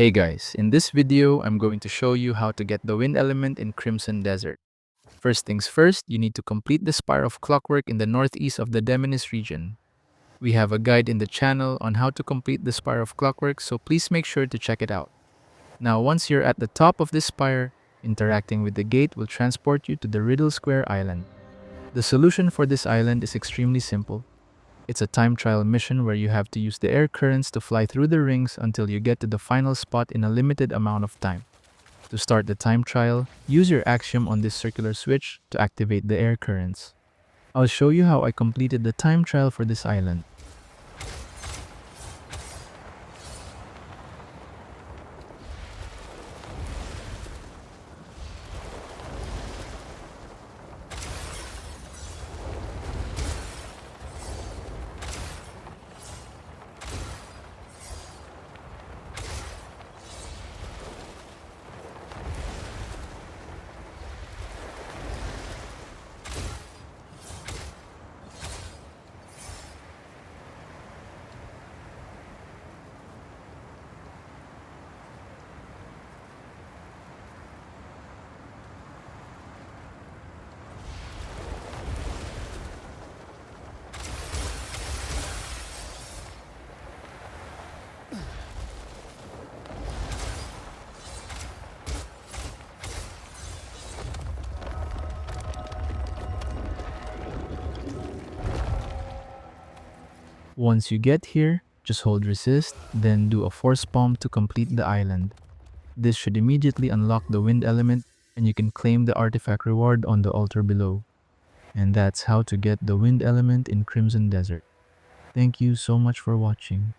Hey guys, in this video, I'm going to show you how to get the wind element in Crimson Desert. First things first, you need to complete the Spire of Clockwork in the northeast of the Demonis region. We have a guide in the channel on how to complete the Spire of Clockwork, so please make sure to check it out. Now, once you're at the top of this spire, interacting with the gate will transport you to the Riddle Square Island. The solution for this island is extremely simple. It's a time trial mission where you have to use the air currents to fly through the rings until you get to the final spot in a limited amount of time. To start the time trial, use your axiom on this circular switch to activate the air currents. I'll show you how I completed the time trial for this island. Once you get here, just hold resist, then do a force palm to complete the island. This should immediately unlock the wind element and you can claim the artifact reward on the altar below. And that's how to get the wind element in Crimson Desert. Thank you so much for watching.